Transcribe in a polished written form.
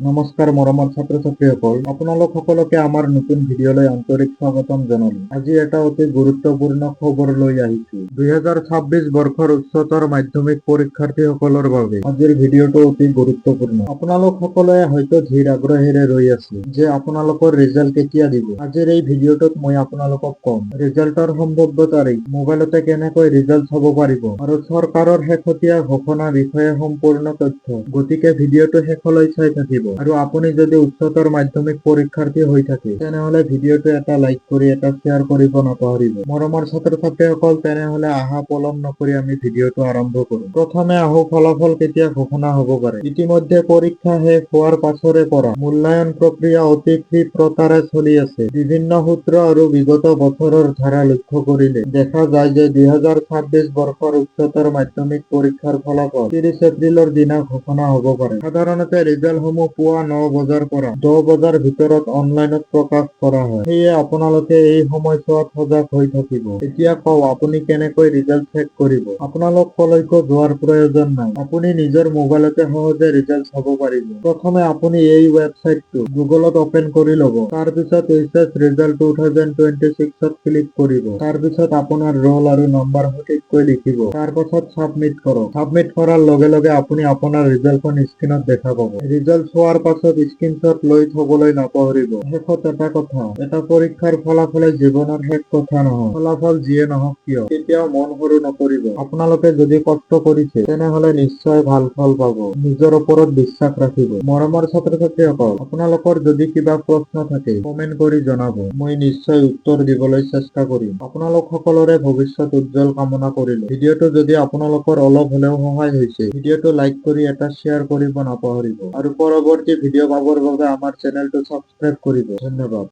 নমস্কাৰ মৰমৰ ছাত্ৰ ছাত্ৰীসকল, আপোনালোক সকলোকে আমাৰ নতুন ভিডিঅ'লৈ আন্তৰিক স্বাগতম জনালো। আজি এটা অতি গুৰুত্বপূৰ্ণ খবৰ লৈ আহিছো। 2026 বৰ্ষৰ উচ্চতৰ মাধ্যমিক পৰীক্ষাৰ্থীসকলৰ বাবে আজিৰ ভিডিঅ'টো অতি গুৰুত্বপূৰ্ণ। আপোনালোক সকলোৱে হয়তো ধীৰ আগ্ৰহেৰে ৰৈ আছে যে আপোনালোকৰ ৰিজাল্ট কেতিয়া দিব। আজিৰ এই ভিডিঅ'টোত মই আপোনালোকক কম ৰিজাল্টৰ সম্ভাৱ্য তাৰিখ, মোবাইলতে কেনেকৈ ৰিজাল্ট চাব পাৰিব আৰু চৰকাৰৰ শেহতীয়া ঘোষণা বিষয়ে সম্পূৰ্ণ তথ্য। গতিকে ভিডিঅ'টো শেষলৈ চাই থাকিব। আৰু আপুনি যদি উচ্চতৰ মাধ্যমিক পৰীক্ষাৰ্থী হৈ থাকে তেনেহলে ভিডিঅ'টো এটা লাইক কৰি এটা শ্বেয়াৰ কৰিব নাপাহৰিব। মৰমৰ ছাত্ৰ ছাত্ৰীসকল, তেনেহলে আহা পলম নকৰি আমি ভিডিঅ'টো আৰম্ভ কৰো। প্ৰথমে আহো ফলাফল কেতিয়া ঘোষণা হব পাৰে। ইতিমধ্যে পৰীক্ষা শেষ হোৱাৰ পাছৰে পৰা মূল্যায়ন প্ৰক্ৰিয়া অতি ক্ষিপ্ৰতাৰে চলি আছে। বিভিন্ন সূত্ৰ আৰু বিগত বছৰৰ ধাৰা লক্ষ্য কৰিলে দেখা যায় যে 2026 বৰ্ষৰ উচ্চতৰ মাধ্যমিক পৰীক্ষাৰ ফলাফল 30 এপ্ৰিলৰ দিনা ঘোষণা হব পাৰে। সাধাৰণতে ৰিজাল্টসমূহ পুৱা 9 বজাৰ পৰা 10 বজাৰ ভিতৰত অনলাইনত প্ৰকাশ কৰা হয়। সেয়ে আপোনালোকে এই সময়ছোৱাত সজাগ হৈ থাকিব। এতিয়া কওঁ আপুনি কেনেকৈ ৰিজাল্ট চেক কৰিব। আপোনালোক কলৈকো যোৱাৰ প্ৰয়োজন নাই। আপুনি নিজৰ মোবাইলতে সহজে ৰিজাল্ট চাব পাৰিব। প্ৰথমে আপুনি এই ৱেবছাইটটো গুগলত অপেন কৰি ল'ব। তাৰ পিছত HS ৰিজাল্ট 2026ত ক্লিক কৰিব। তাৰ পিছত আপোনাৰ ৰোল আৰু নম্বৰ সঠিককৈ লিখিব। তাৰ পাছত সাবমিট কৰক। সাবমিট কৰাৰ লগে লগে আপুনি আপোনাৰ ৰিজাল্টখন স্ক্ৰীনত দেখা পাব। ৰিজাল্ট চোৱাৰ পাছত স্ক্ৰীনশ্বট লৈ থবলৈ নাপাহৰিব। শেষত এটা কথা, এটা পৰীক্ষাৰ ফলাফলে জীৱনৰ শেষ কথা নহয়। ফলাফল যিয়ে নহওক কিয় কেতিয়াও মন সৰু নকৰিব। আপোনালোকে যদি কষ্ট কৰিছে তেনেহলে নিশ্চয় ভাল ফল পাব। নিজৰ ওপৰত বিশ্বাস ৰাখিব। মৰমৰ ছাত্ৰ ছাত্ৰীসকল, আপোনালোকৰ যদি কিবা প্ৰশ্ন থাকে কমেন্ট কৰি জনাব। মই নিশ্চয় উত্তৰ দিবলৈ চেষ্টা কৰিম। আপোনালোক সকলোৰে ভৱিষ্যত উজ্জ্বল কামনা কৰিলো। ভিডিঅ'টো যদি আপোনালোকৰ অলপ হলেও সহায় হৈছে, ভিডিঅ'টো লাইক কৰি এটা শ্বেয়াৰ কৰিব নাপাহৰিব। আৰু পৰৱৰ্তী ভিডিঅ' পাবৰ বাবে আমাৰ চেনেলটো ছাবস্ক্ৰাইব কৰিব। ধন্যবাদ।